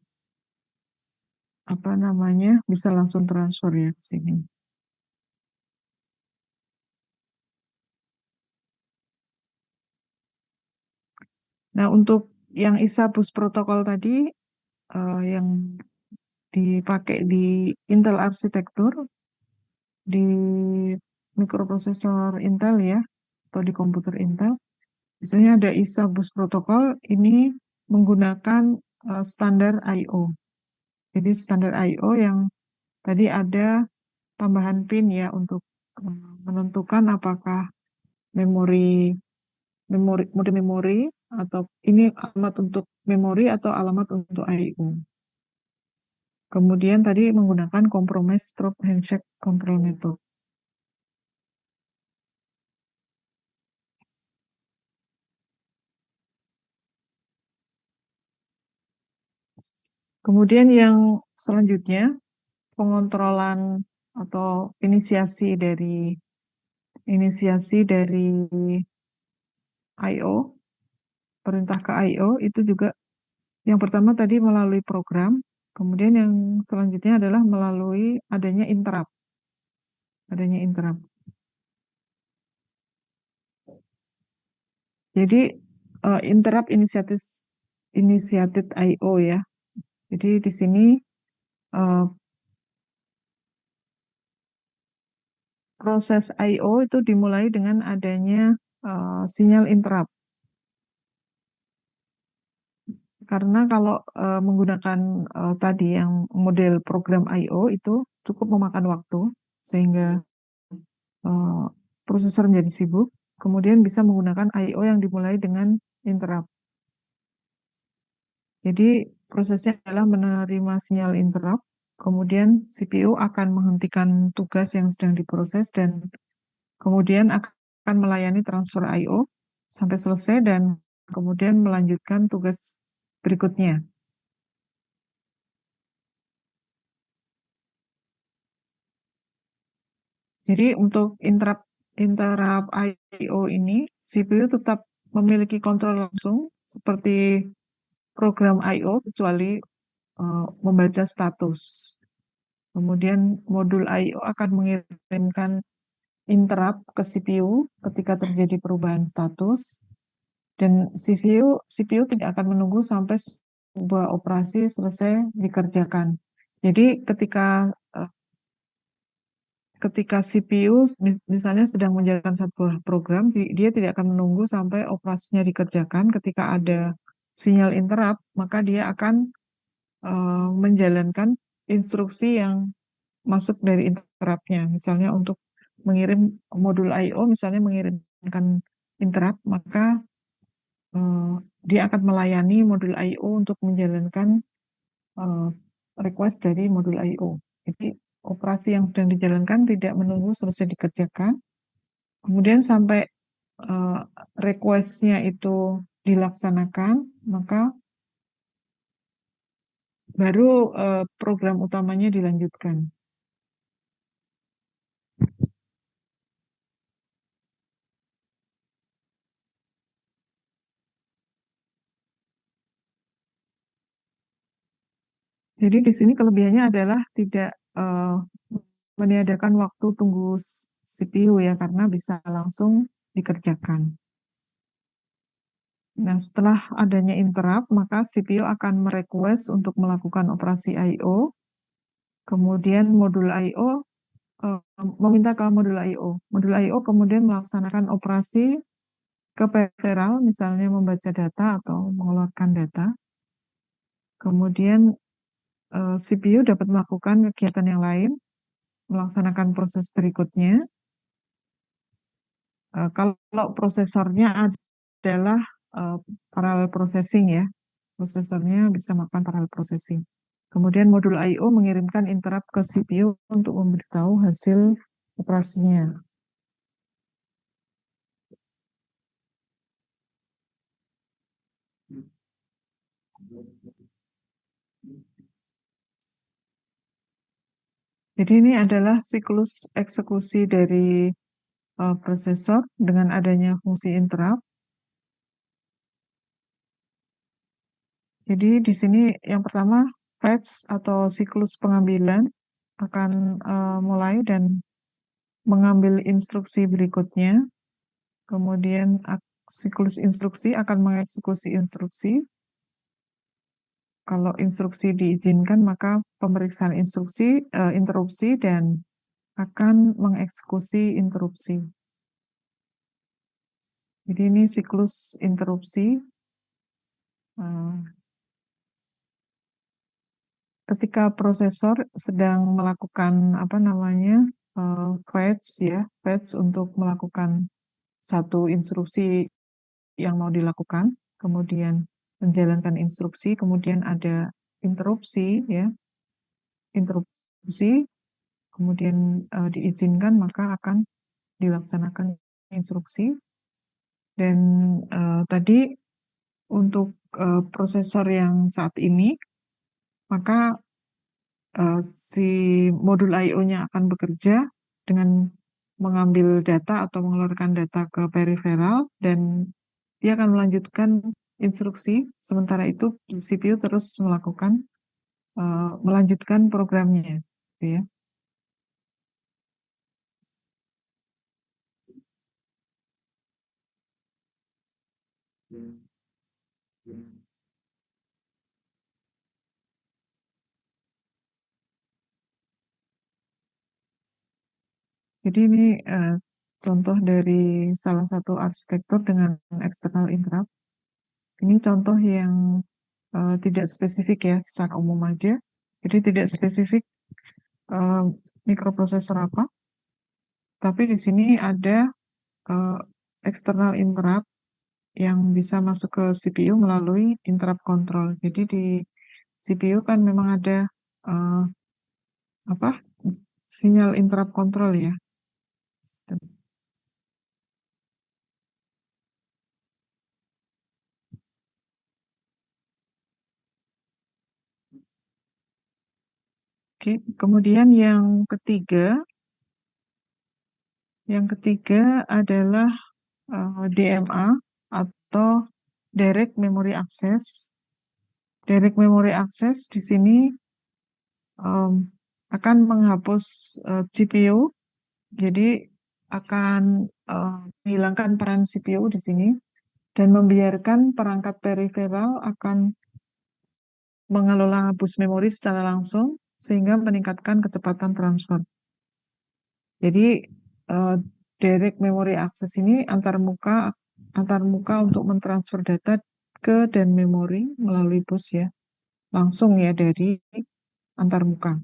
A: apa namanya bisa langsung transfer ya ke sini. Nah, untuk yang ISA bus protokol tadi yang dipakai di Intel arsitektur di mikroprosesor Intel ya atau di komputer Intel, biasanya ada ISA bus protokol ini menggunakan standar I/O. Jadi standar I/O yang tadi ada tambahan pin ya untuk menentukan apakah memori mode memori, atau ini alamat untuk memori atau alamat untuk I/O. Kemudian tadi menggunakan compromise stroke handshake control method. Kemudian yang selanjutnya, pengontrolan atau inisiasi dari I/O, perintah ke I/O itu juga yang pertama tadi melalui program, kemudian yang selanjutnya adalah melalui adanya interrupt. Jadi interrupt initiated I/O ya. Jadi di sini uh, proses I/O itu dimulai dengan adanya sinyal interrupt. Karena kalau menggunakan tadi yang model program I/O itu cukup memakan waktu, sehingga prosesor menjadi sibuk, kemudian bisa menggunakan I/O yang dimulai dengan interrupt. Jadi prosesnya adalah menerima sinyal interrupt, kemudian CPU akan menghentikan tugas yang sedang diproses dan kemudian akan melayani transfer I/O sampai selesai dan kemudian melanjutkan tugas berikutnya. Jadi untuk interrupt I/O ini, CPU tetap memiliki kontrol langsung seperti program I/O kecuali membaca status. Kemudian modul I/O akan mengirimkan interrupt ke CPU ketika terjadi perubahan status, dan CPU tidak akan menunggu sampai sebuah operasi selesai dikerjakan. Jadi ketika CPU misalnya sedang menjalankan sebuah program, dia tidak akan menunggu sampai operasinya dikerjakan. Ketika ada sinyal interrupt, maka dia akan menjalankan instruksi yang masuk dari interrupt-nya. Misalnya untuk mengirim modul I/O, misalnya mengirimkan interrupt, maka dia akan melayani modul I/O untuk menjalankan uh, request dari modul I/O. Jadi operasi yang sedang dijalankan tidak menunggu selesai dikerjakan, kemudian sampai uh, request-nya itu dilaksanakan, maka baru program utamanya dilanjutkan. Jadi di sini kelebihannya adalah tidak meniadakan waktu tunggu CPU ya, karena bisa langsung dikerjakan. Nah, setelah adanya interrupt, maka CPU akan merequest untuk melakukan operasi I/O. Kemudian modul I/O meminta ke modul I/O. Modul I/O kemudian melaksanakan operasi ke peripheral, misalnya membaca data atau mengeluarkan data. Kemudian CPU dapat melakukan kegiatan yang lain, melaksanakan proses berikutnya. Kalau prosesornya adalah parallel processing ya, prosesornya bisa melakukan parallel processing. Kemudian modul I/O mengirimkan interrupt ke CPU untuk memberitahu hasil operasinya. Jadi ini adalah siklus eksekusi dari prosesor dengan adanya fungsi interrupt. Jadi di sini yang pertama fetch atau siklus pengambilan akan mulai dan mengambil instruksi berikutnya. Kemudian siklus instruksi akan mengeksekusi instruksi. Kalau instruksi diizinkan, maka pemeriksaan interupsi dan akan mengeksekusi interupsi. Jadi ini siklus interupsi. Ketika prosesor sedang melakukan fetch untuk melakukan satu instruksi yang mau dilakukan, kemudian menjalankan instruksi, kemudian ada interupsi, ya, interupsi, kemudian diizinkan maka akan dilaksanakan instruksi. Dan tadi untuk prosesor yang saat ini, maka si modul I/O-nya akan bekerja dengan mengambil data atau mengeluarkan data ke peripheral dan dia akan melanjutkan instruksi. Sementara itu CPU terus melanjutkan programnya, gitu ya. Jadi ini contoh dari salah satu arsitektur dengan external interrupt. Ini contoh yang tidak spesifik ya, secara umum aja. Jadi tidak spesifik eh, mikroprosesor apa, tapi di sini ada eh, external interrupt yang bisa masuk ke CPU melalui interrupt control. Jadi di CPU kan memang ada eh, apa sinyal interrupt control ya. Oke, kemudian yang ketiga adalah DMA atau Direct Memory Access. Direct Memory Access di sini em, akan menghapus CPU, jadi akan menghilangkan peran CPU di sini dan membiarkan perangkat peripheral akan mengelola bus memori secara langsung sehingga meningkatkan kecepatan transfer. Jadi eh, direct memory access ini antar muka untuk mentransfer data ke dan memori melalui bus ya, langsung ya dari antar muka.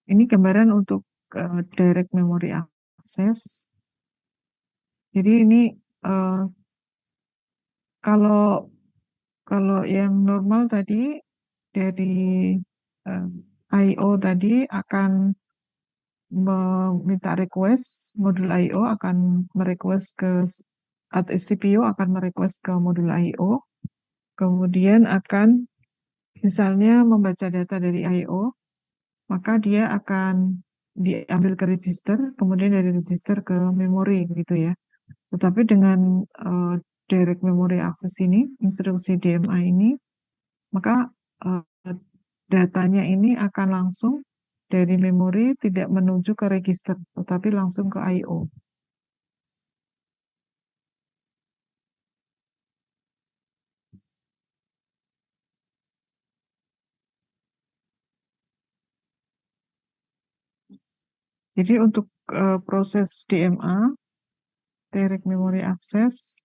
A: Ini gambaran untuk direct memory access. Jadi ini eh, kalau kalau yang normal tadi dari eh, I/O tadi akan meminta request, modul I/O akan merequest atau CPU akan merequest ke modul I/O, kemudian akan misalnya membaca data dari I/O, maka dia akan diambil ke register, kemudian dari register ke memori gitu ya. Tetapi dengan eh, direct memory access ini, instruksi DMA ini, maka eh, datanya ini akan langsung dari memori tidak menuju ke register, tetapi langsung ke I/O. Jadi untuk proses DMA, Direct Memory Access,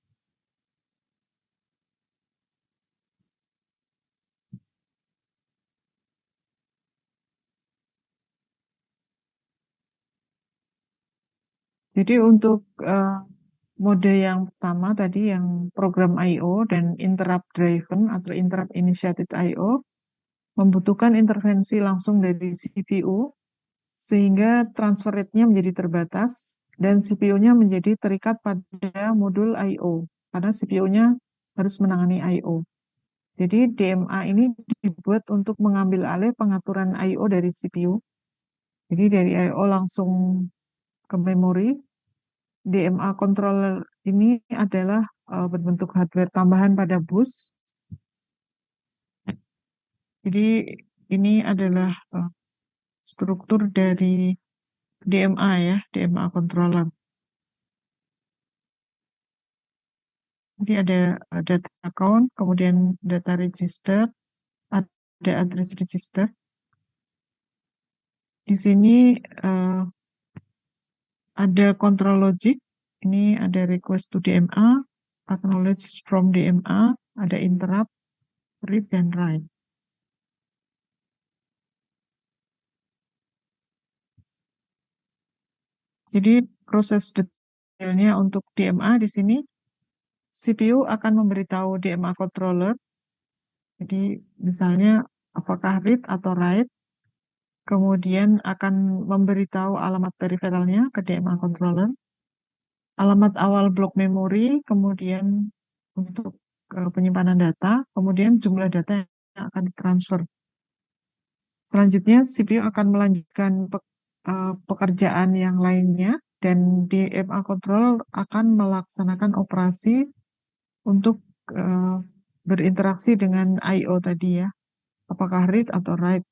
A: jadi untuk mode yang pertama tadi yang program I/O dan interrupt driven atau interrupt initiated I/O membutuhkan intervensi langsung dari CPU sehingga transfer rate-nya menjadi terbatas dan CPU-nya menjadi terikat pada modul I/O karena CPU-nya harus menangani I/O. Jadi DMA ini dibuat untuk mengambil alih pengaturan I/O dari CPU. Jadi dari I/O langsung ke memori. DMA controller ini adalah berbentuk hardware tambahan pada bus. Jadi ini adalah struktur dari DMA ya, DMA controller. Jadi ada data account, kemudian data register, ada address register. Di sini ada control logic. Ini ada request to DMA, acknowledge from DMA, ada interrupt, read, dan write. Jadi proses detailnya untuk DMA di sini, CPU akan memberitahu DMA controller. Jadi misalnya apakah read atau write, kemudian akan memberitahu alamat periferalnya ke DMA controller, alamat awal blok memori, kemudian untuk penyimpanan data, kemudian jumlah data yang akan ditransfer. Selanjutnya, CPU akan melanjutkan pekerjaan yang lainnya dan DMA controller akan melaksanakan operasi untuk eh, berinteraksi dengan I/O tadi ya, apakah read atau write.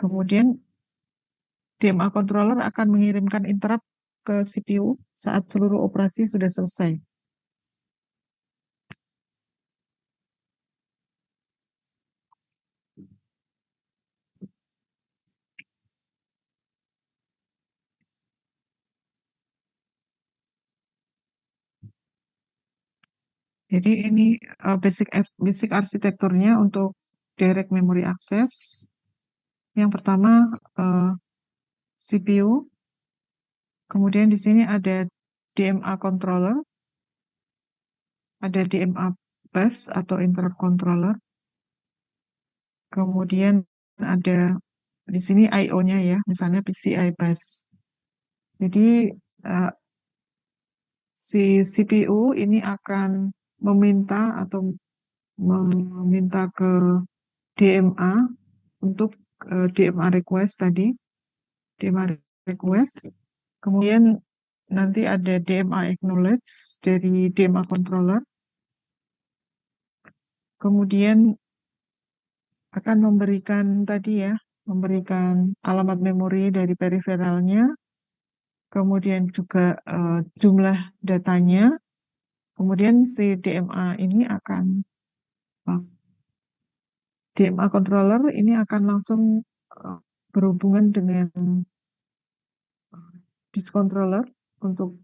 A: Kemudian DMA controller akan mengirimkan interrupt ke CPU saat seluruh operasi sudah selesai. Jadi ini basic arsitekturnya untuk direct memory access. Yang pertama CPU, kemudian di sini ada DMA controller, ada DMA bus atau interrupt controller, kemudian ada di sini I/O-nya ya, misalnya PCI bus. Jadi eh, si CPU ini akan meminta atau meminta ke DMA untuk DMA request tadi, DMA request. Kemudian nanti ada DMA acknowledge dari DMA controller. Kemudian akan memberikan tadi ya, memberikan alamat memori dari periferalnya, kemudian juga jumlah datanya. Kemudian si DMA ini akan DMA controller ini akan langsung berhubungan dengan disk controller untuk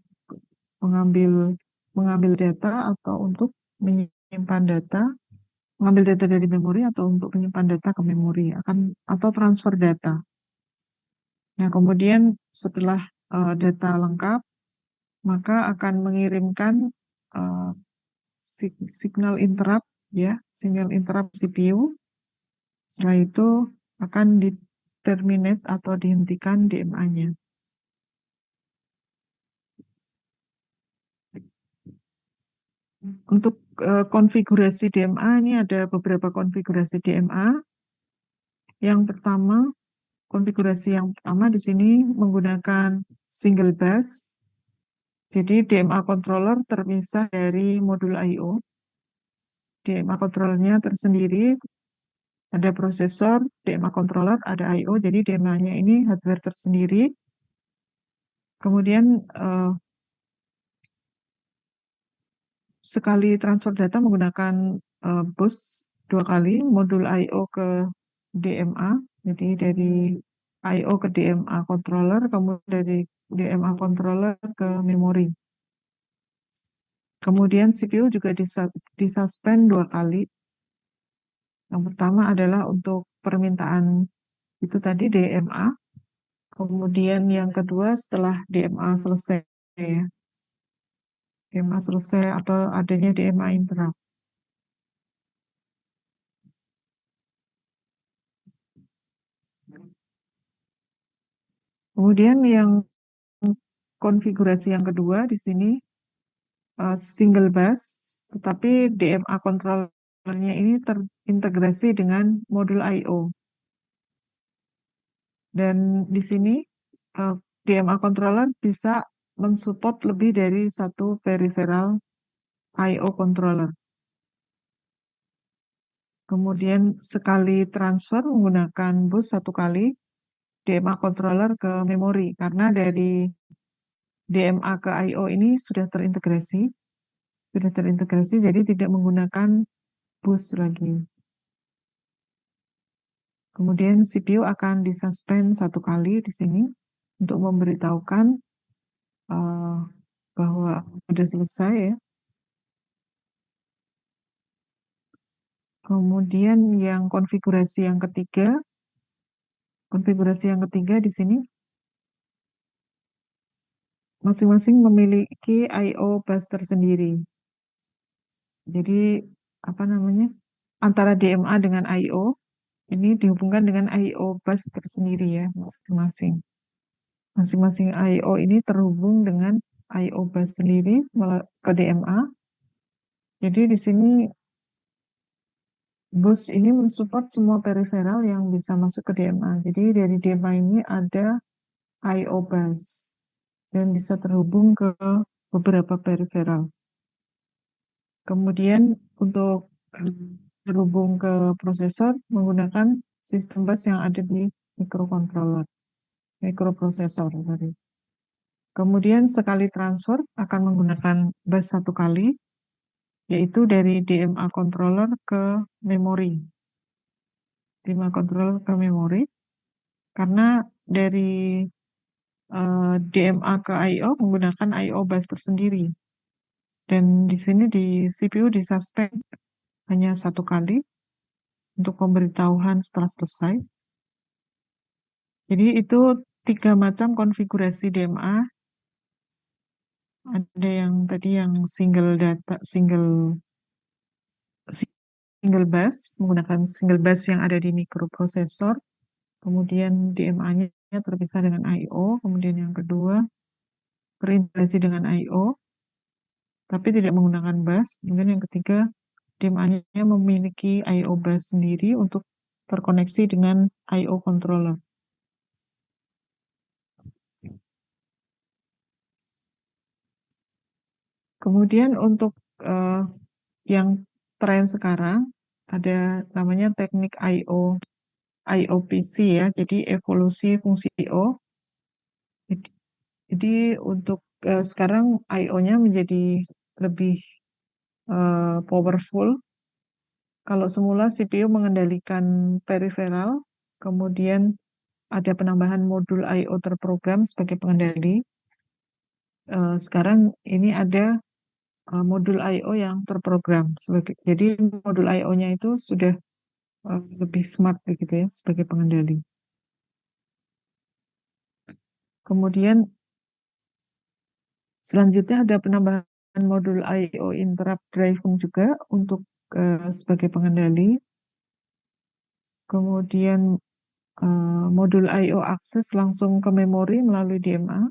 A: mengambil data atau untuk menyimpan data, mengambil data dari memori atau untuk menyimpan data ke memori atau transfer data. Nah, kemudian setelah data lengkap, maka akan mengirimkan uh, signal interrupt ya, signal interrupt CPU. Setelah itu akan di terminate atau dihentikan DMA-nya. Untuk konfigurasi DMA ini ada beberapa konfigurasi DMA. Yang pertama, konfigurasi yang pertama di sini menggunakan single bus. Jadi DMA controller terpisah dari modul I/O. DMA controllernya tersendiri, ada prosesor, DMA controller, ada I/O. Jadi DMA-nya ini hardware tersendiri. Kemudian sekali transfer data menggunakan bus 2 kali, modul I/O ke DMA, jadi dari I/O ke DMA controller, kemudian dari DMA controller ke memori. Kemudian CPU juga disuspend 2 kali. Yang pertama adalah untuk permintaan itu tadi DMA, kemudian yang kedua setelah DMA selesai ya, DMA selesai atau adanya DMA interrupt. Kemudian yang konfigurasi yang kedua di sini single bus, tetapi DMA controllernya ini terintegrasi dengan modul I/O. Dan di sini DMA controller bisa mensupport lebih dari satu peripheral I/O controller. Kemudian sekali transfer menggunakan bus 1 kali DMA controller ke memori karena dari DMA ke I/O ini sudah terintegrasi jadi tidak menggunakan bus lagi. Kemudian CPU akan disuspend 1 kali di sini untuk memberitahukan bahwa sudah selesai ya. Kemudian yang konfigurasi yang ketiga di sini masing-masing memiliki I/O bus tersendiri. Jadi apa namanya? Antara DMA dengan I/O ini dihubungkan dengan I/O bus tersendiri ya masing-masing. Masing-masing I/O ini terhubung dengan I/O bus sendiri ke DMA. Jadi di sini bus ini mensupport semua peripheral yang bisa masuk ke DMA. Jadi dari DMA ini ada I/O bus dan bisa terhubung ke beberapa peripheral. Kemudian untuk terhubung ke prosesor menggunakan sistem bus yang ada di microcontroller, microprosesor tadi. Kemudian sekali transfer akan menggunakan bus satu kali, yaitu dari DMA controller ke memori. DMA controller ke memori, karena dari DMA ke I/O menggunakan I/O bus tersendiri. Dan di sini di CPU disuspend hanya satu kali untuk pemberitahuan setelah selesai. Jadi itu 3 macam konfigurasi DMA. Ada yang tadi yang single data, single bus, menggunakan single bus yang ada di microprosesor. Kemudian DMA-nya terpisah dengan I/O. Kemudian yang kedua, terintegrasi dengan I/O, tapi tidak menggunakan bus. Kemudian yang ketiga, DMA-nya memiliki I/O bus sendiri untuk terkoneksi dengan I/O controller. Kemudian untuk yang tren sekarang ada namanya teknik IOPC ya, jadi evolusi fungsi I/O. Jadi untuk sekarang I/O-nya menjadi lebih powerful. Kalau semula CPU mengendalikan peripheral, kemudian ada penambahan modul I/O terprogram sebagai pengendali. Sekarang ini ada modul I/O yang terprogram jadi modul I/O-nya itu sudah lebih smart begitu ya sebagai pengendali. Kemudian selanjutnya ada penambahan modul I/O interrupt driving juga untuk sebagai pengendali. Kemudian modul I/O akses langsung ke memori melalui DMA.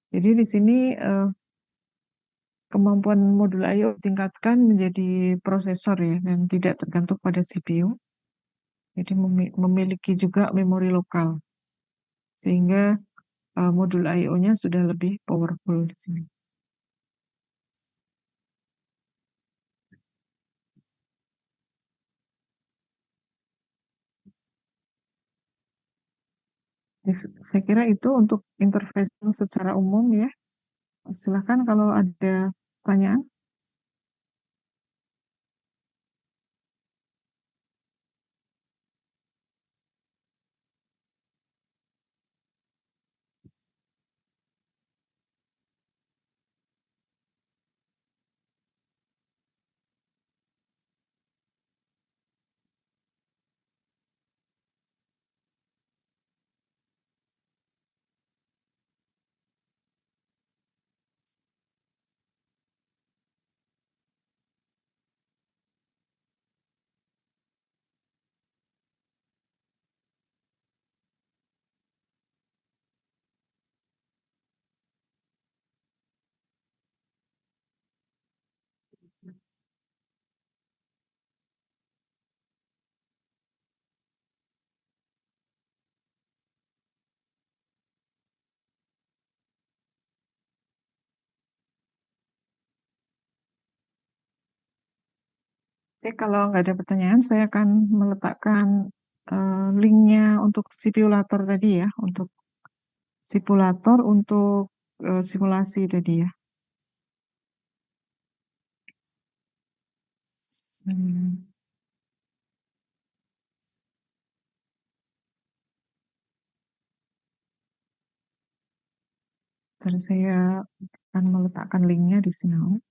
A: Jadi di sini kemampuan modul I/O tingkatkan menjadi prosesor ya dan tidak tergantung pada CPU. Jadi memiliki juga memori lokal sehingga modul I/O-nya sudah lebih powerful di sini. Saya kira itu untuk interface secara umum ya. Silakan kalau ada pertanyaan. Oke, kalau nggak ada pertanyaan, saya akan meletakkan linknya untuk simulator tadi ya, untuk simulator untuk simulasi tadi ya. Hmm, Jadi saya akan meletakkan linknya di sini.